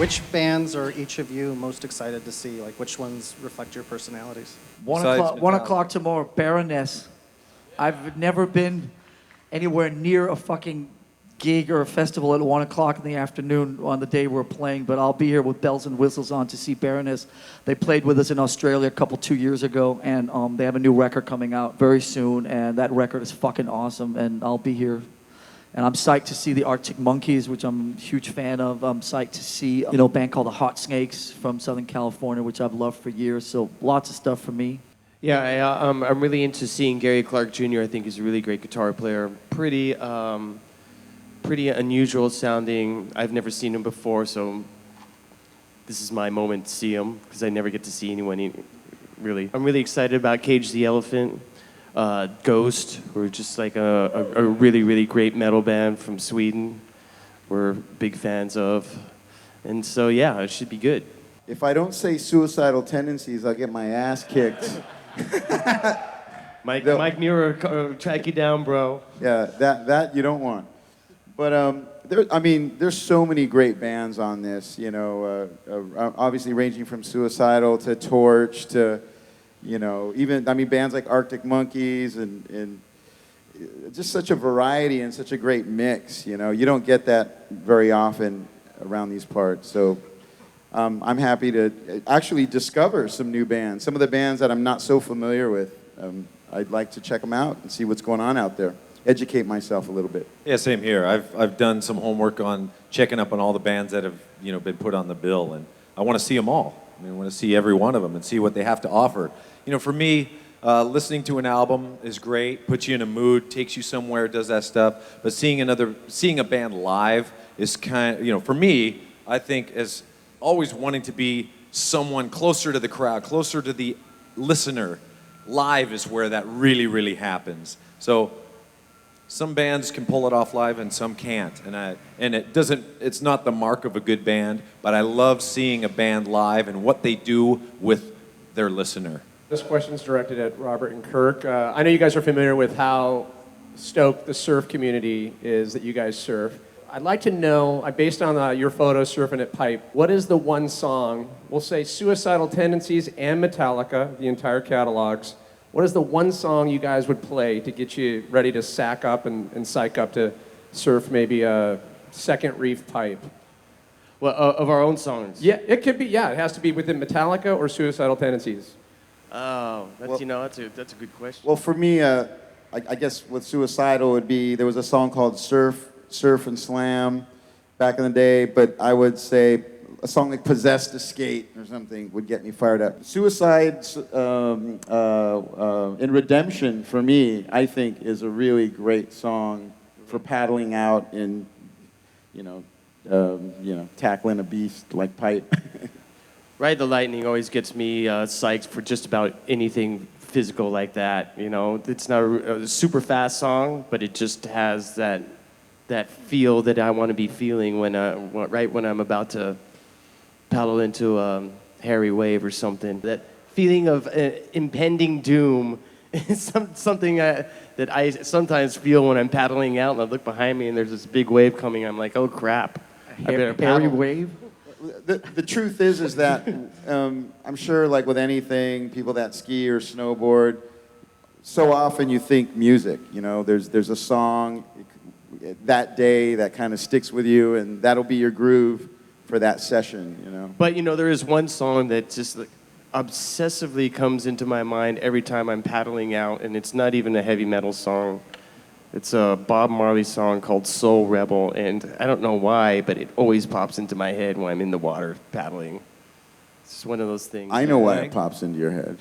Which bands are each of you most excited to see? Like, which ones reflect your personalities? 1 o'clock tomorrow, Baroness. I've never been anywhere near a fucking gig or a festival at 1 o'clock in the afternoon on the day we're playing, but I'll be here with bells and whistles on to see Baroness. They played with us in Australia 2 years ago, and they have a new record coming out very soon, and that record is fucking awesome, and I'll be here. And I'm psyched to see the Arctic Monkeys, which I'm a huge fan of. I'm psyched to see, a band called the Hot Snakes from Southern California, which I've loved for years, so lots of stuff for me. Yeah, I'm really into seeing Gary Clark Jr. I think he's a really great guitar player. Pretty unusual sounding. I've never seen him before, so this is my moment to see him because I never get to see anyone really. I'm really excited about Cage the Elephant, Ghost, who are just like a really, really great metal band from Sweden. We're big fans of. And so, yeah, it should be good. If I don't say Suicidal Tendencies, I'll get my ass kicked. Mike Muir, track you down, bro. Yeah, that you don't want. But there's so many great bands on this. Obviously ranging from Suicidal to Torch to, bands like Arctic Monkeys and just such a variety and such a great mix. You don't get that very often around these parts. So. I'm happy to actually discover some new bands. Some of the bands that I'm not so familiar with, I'd like to check them out and see what's going on out there. Educate myself a little bit. Yeah, same here. I've done some homework on checking up on all the bands that have been put on the bill, and I want to see them all. I want to see every one of them and see what they have to offer. For me, listening to an album is great, puts you in a mood, takes you somewhere, does that stuff. But seeing a band live is for me, I think as always wanting to be someone closer to the crowd, closer to the listener. Live is where that really, really happens. So some bands can pull it off live and some can't. And it's not the mark of a good band, but I love seeing a band live and what they do with their listener. This question's directed at Robert and Kirk. I know you guys are familiar with how stoked the surf community is that you guys surf. I'd like to know, based on your photo surfing at Pipe, what is the one song, we'll say Suicidal Tendencies and Metallica, the entire catalogs, what is the one song you guys would play to get you ready to sack up and psych up to surf maybe a second reef Pipe? Well, of our own songs? Yeah, it could be, it has to be within Metallica or Suicidal Tendencies. Oh, that's a good question. Well, for me, I guess with Suicidal would be, there was a song called Surf and Slam back in the day, but I would say a song like Possessed to Skate or something would get me fired up. Suicide in Redemption, for me, I think is a really great song for paddling out and, tackling a beast like Pipe. Ride the Lightning always gets me psyched for just about anything physical like that. It's not a super fast song, but it just has that feel that I want to be feeling when I'm about to paddle into a hairy wave or something. That feeling of impending doom is something that I sometimes feel when I'm paddling out and I look behind me and there's this big wave coming. I'm like, oh crap. Hairy wave? The truth is that I'm sure like with anything, people that ski or snowboard, so often you think music, there's a song that day that kind of sticks with you, and that'll be your groove for that session, But there is one song that just obsessively comes into my mind every time I'm paddling out, and it's not even a heavy metal song. It's a Bob Marley song called Soul Rebel, and I don't know why, but it always pops into my head when I'm in the water paddling. It's just one of those things. I know why it pops into your head.